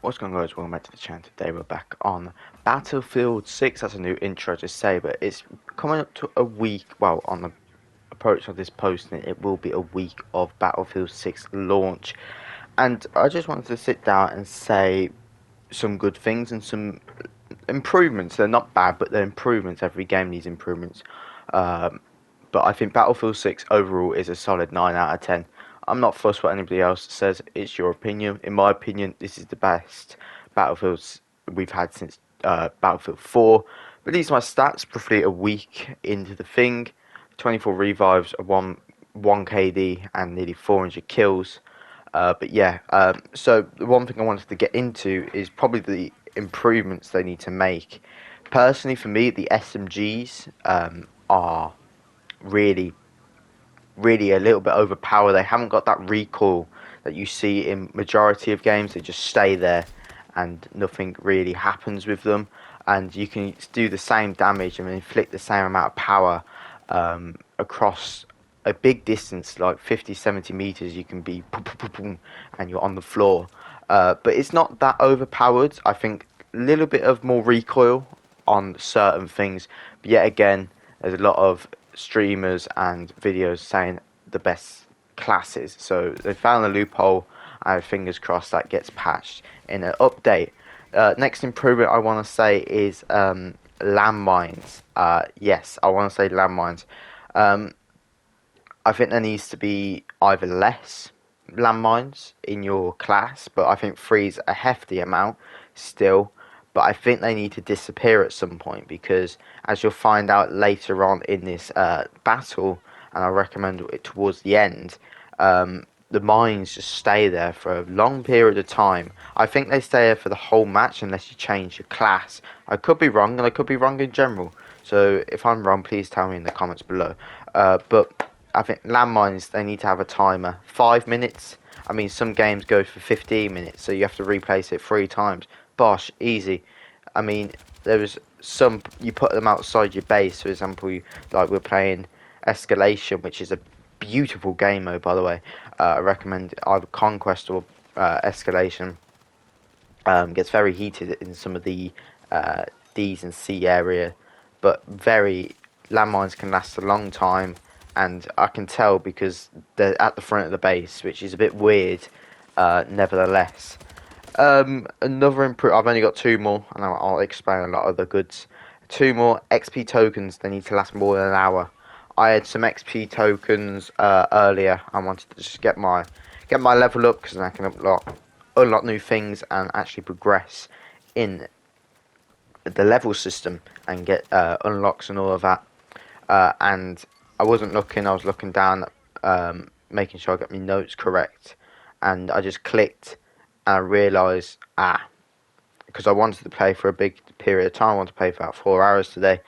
What's going on, guys? Welcome back to the channel. Today we're back on Battlefield 6. That's a new intro to say, but it's coming up to a week. Well, on the approach of this posting, it will be a week of Battlefield 6 launch. And I just wanted to sit down and say some good things and some improvements. They're not bad, but they're improvements. Every game needs improvements. Um, but I think Battlefield 6 overall is a solid 9 out of 10. I'm not fussed what anybody else says. It's your opinion. In my opinion, this is the best Battlefields we've had since Battlefield 4. But these are my stats, roughly a week into the thing. 24 revives, a 1 KD, and nearly 400 kills. But yeah, so the one thing I wanted to get into is probably the improvements they need to make. Personally, for me, the SMGs are really, really a little bit overpowered. They haven't got that recoil that you see in majority of games. They just stay there and nothing really happens with them. And you can do the same damage and inflict the same amount of power across a big distance, like 50, 70 meters. You can be boom, boom, boom, boom, and you're on the floor. But it's not that overpowered. I think a little bit of more recoil on certain things. But yet again, there's a lot of streamers and videos saying the best classes. So they found a loophole. I have fingers crossed that gets patched in an update. Next improvement I want to say is landmines. Yes, I want to say landmines. Um, I think there needs to be either less landmines in your class, but I think three's a hefty amount still. But I think they need to disappear at some point because, as you'll find out later on in this battle, and I recommend it towards the end, the mines just stay there for a long period of time. I think they stay there for the whole match unless you change your class. I could be wrong, and I could be wrong in general. So if I'm wrong, please tell me in the comments below. But I think landmines, they need to have a timer. 5 minutes. I mean, some games go for 15 minutes, so you have to replace it 3 times. Bosh, easy. I mean, there was some, you put them outside your base. For example, like we're playing Escalation, which is a beautiful game mode, by the way. I recommend either Conquest or Escalation. Gets very heated in some of the D's and C area, but very landmines can last a long time, and I can tell because they're at the front of the base, which is a bit weird. Nevertheless, another improve. I've only got two more, and I'll explain a lot of the goods. Two more XP tokens. They need to last more than an hour. I had some XP tokens earlier. I wanted to just get my level up because then I can unlock new things and actually progress in the level system and get unlocks and all of that. And I wasn't looking. I was looking down, making sure I got my notes correct, and I just clicked and I realised because I wanted to play for a big period of time. I wanted to play for about 4 hours today,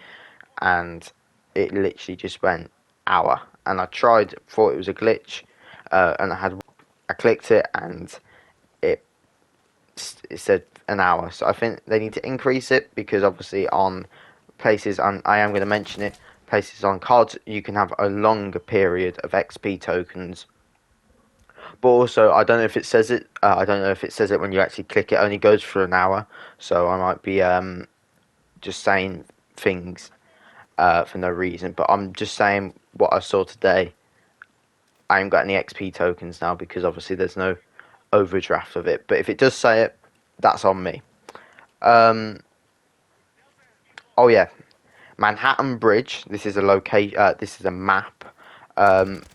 and it literally just went hour. And I tried, thought it was a glitch, and I clicked it, and it said an hour. So I think they need to increase it because obviously on places, I am going to mention it, places on COD, you can have a longer period of XP tokens. But also, I don't know if it says it. I don't know if it says it when you actually click. It only goes for an hour, so I might be just saying things for no reason. But I'm just saying what I saw today. I ain't got any XP tokens now because obviously there's no overdraft of it. But if it does say it, that's on me. Um, oh yeah, Manhattan Bridge. This is a location. This is a map.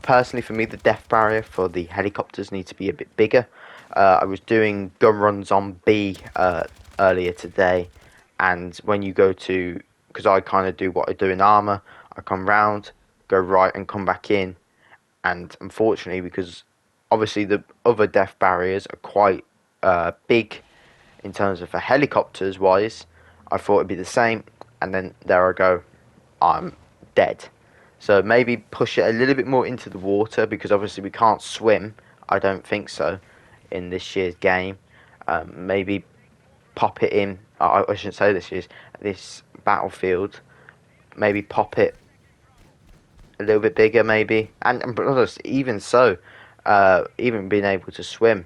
Personally, for me, the death barrier for the helicopters needs to be a bit bigger. I was doing gun runs on B earlier today, and when you go to, because I kind of do what I do in armor, I come round, go right, and come back in. And unfortunately, because obviously the other death barriers are quite big in terms of for helicopters wise, I thought it'd be the same, and then there I go, I'm dead. So maybe push it a little bit more into the water because obviously we can't swim. I don't think so in this year's game. Maybe pop it in. I shouldn't say this battlefield. Maybe pop it a little bit bigger, maybe. And but honest, even so, even being able to swim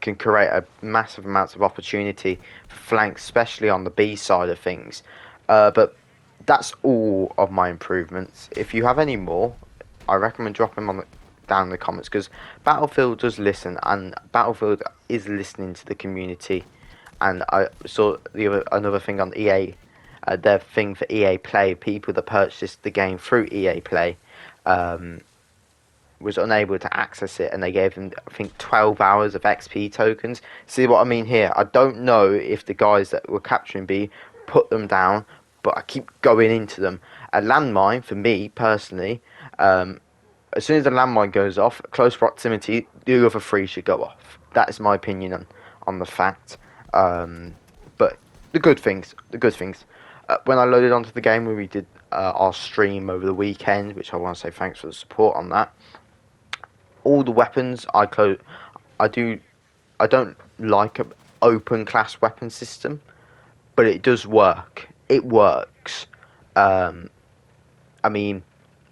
can create a massive amounts of opportunity for flanks, especially on the B side of things. But that's all of my improvements. If you have any more, I recommend dropping them down in the comments, because Battlefield does listen, and Battlefield is listening to the community. And I saw another thing on EA, their thing for EA Play, people that purchased the game through EA Play was unable to access it, and they gave them, I think, 12 hours of XP tokens. See what I mean here? I don't know if the guys that were capturing B put them down, but I keep going into them. A landmine, for me personally, as soon as the landmine goes off, close proximity, the other three should go off. That is my opinion on the fact. But the good things. When I loaded onto the game, when we did our stream over the weekend, which I want to say thanks for the support on that. All the weapons I don't like an open class weapon system, but it does work. It works. I mean,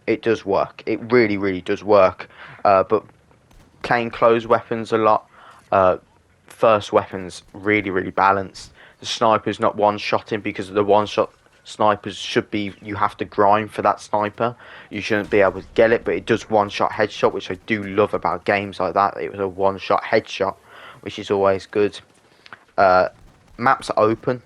it does work. It really, really does work. But playing closed weapons a lot. First weapons really, really balanced. The sniper's not one-shotting, because the one-shot snipers should be, you have to grind for that sniper. You shouldn't be able to get it, but it does one-shot headshot, which I do love about games like that. It was a one-shot headshot, which is always good. Maps are open.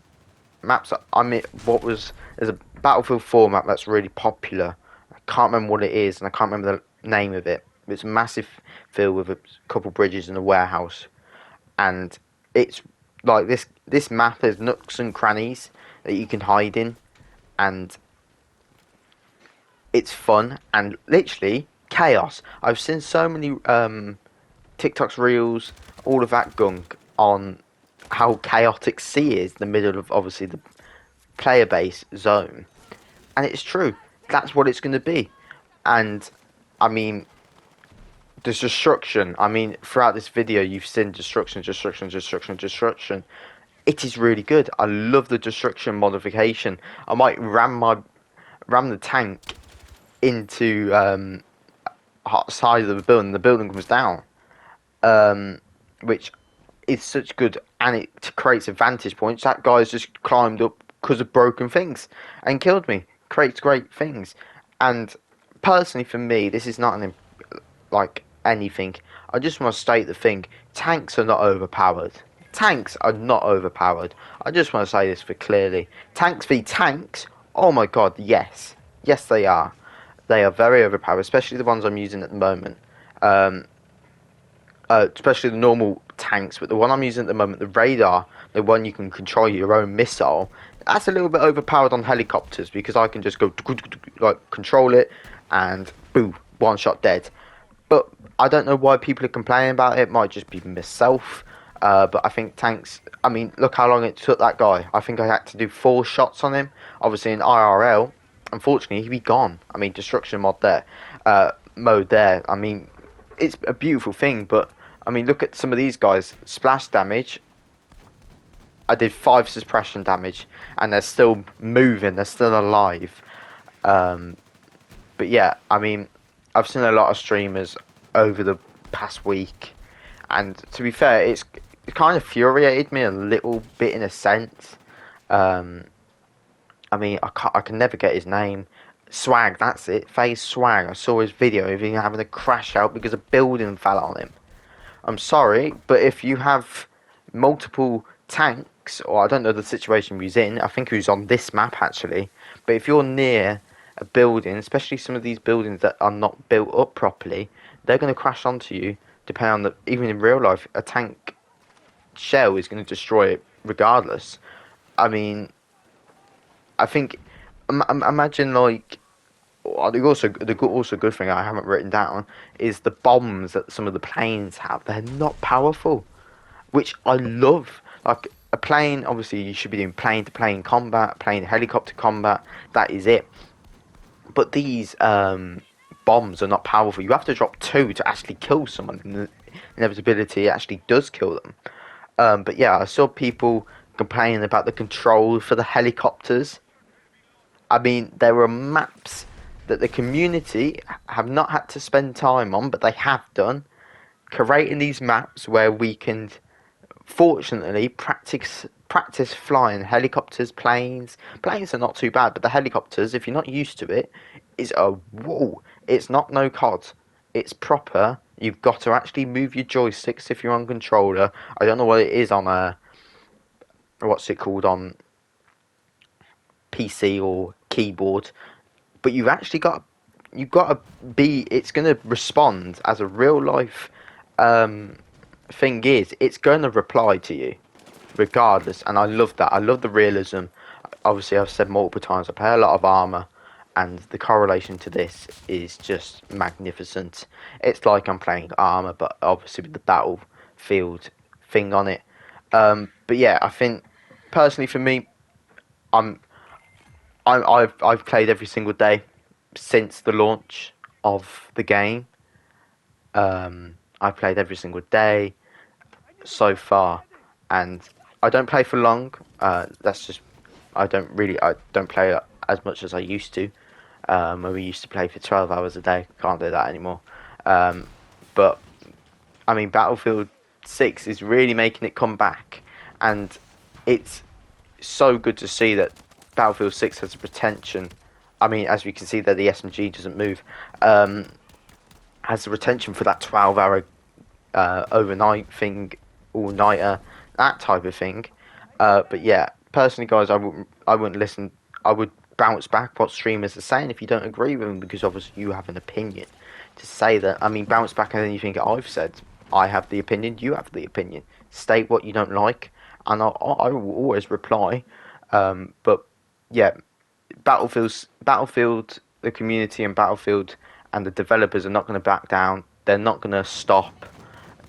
I mean, there's a Battlefield 4 map that's really popular. I can't remember what it is, and I can't remember the name of it. It's a massive field with a couple bridges and a warehouse, and it's like this map has nooks and crannies that you can hide in, and it's fun and literally chaos. I've seen so many TikToks, reels, all of that gunk on how chaotic C is, the middle of obviously the player base zone, and it's true. That's what it's going to be. And I mean, the destruction. I mean, throughout this video, you've seen destruction. It is really good. I love the destruction modification. I might ram the tank into side of the building. The building comes down, which is such good, and it creates a vantage point. That guy's just climbed up because of broken things and killed me. Creates great things. And personally, for me, this is not like anything. I just want to state the thing: tanks are not overpowered. Tanks are not overpowered. I just want to say this for clearly. Tanks v tanks. Oh my god, yes, they are. They are very overpowered, especially the ones I'm using at the moment. Especially the normal tanks, but the one I'm using at the moment, the radar, the one you can control your own missile, that's a little bit overpowered on helicopters, because I can just go like control it and boom, one shot dead. But I don't know why people are complaining about it. It might just be myself. But I think tanks, I mean, look how long it took that guy. I think I had to do 4 shots on him. Obviously in IRL, unfortunately, he'd be gone. I mean, destruction mode there. I mean, it's a beautiful thing, but I mean, look at some of these guys. Splash damage. I did 5 suppression damage, and they're still moving. They're still alive. But yeah, I mean, I've seen a lot of streamers over the past week, and to be fair, it kind of infuriated me a little bit in a sense. I mean, I can never get his name. Swag, that's it. FaZe Swag. I saw his video of him having a crash out because a building fell on him. I'm sorry, but if you have multiple tanks, or I don't know the situation he was in, I think he was on this map actually, but if you're near a building, especially some of these buildings that are not built up properly, they're going to crash onto you. Depending on even in real life, a tank shell is going to destroy it regardless. I mean, I think, imagine like, the good thing I haven't written down is the bombs that some of the planes have. They're not powerful, which I love. Like a plane, obviously you should be doing plane to plane combat, plane helicopter combat. That is it. But these bombs are not powerful. You have to drop 2 to actually kill someone. And the inevitability actually does kill them. But yeah, I saw people complaining about the control for the helicopters. I mean, there were maps that the community have not had to spend time on, but they have done, creating these maps where we can fortunately, practice flying helicopters, planes. Planes are not too bad, but the helicopters, if you're not used to it, is a whoa. It's not no COD. It's proper. You've got to actually move your joysticks if you're on controller. I don't know what it is on a what's it called on PC or keyboard, but you've got to be. It's going to respond as a real life thing is. It's going to reply to you regardless, and I love that. I love the realism. Obviously, I've said multiple times I play a lot of Armour, and the correlation to this is just magnificent. It's like I'm playing Armour, but obviously with the Battlefield thing on it. But yeah, I think personally for me, I'm I've played every single day since the launch of the game. I've played every single day so far, and I don't play for long. That's just I don't play as much as I used to. When we used to play for 12 hours a day, can't do that anymore. But I mean, Battlefield 6 is really making it come back, and it's so good to see that Battlefield 6 has a retention. I mean, as we can see that the SMG doesn't move, has the retention for that 12-hour overnight thing, all nighter, that type of thing. But yeah, personally, guys, I wouldn't listen. I would bounce back what streamers are saying if you don't agree with them, because obviously you have an opinion to say that. I mean, bounce back and then you think I've said I have the opinion, you have the opinion. State what you don't like, and I will always reply. But yeah, Battlefield, the community and Battlefield and the developers are not going to back down. They're not going to stop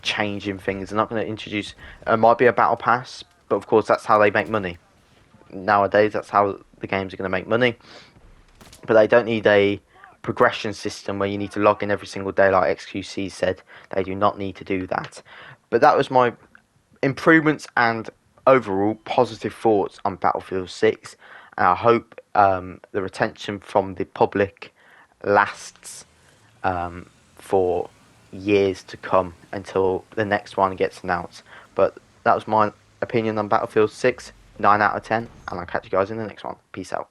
changing things. They're not going to introduce. It might be a battle pass, but of course that's how they make money. Nowadays, that's how the games are going to make money. But they don't need a progression system where you need to log in every single day, like XQC said. They do not need to do that. But that was my improvements and overall positive thoughts on Battlefield 6. And I hope the retention from the public lasts for years to come until the next one gets announced. But that was my opinion on Battlefield 6. 9 out of 10, and I'll catch you guys in the next one. Peace out.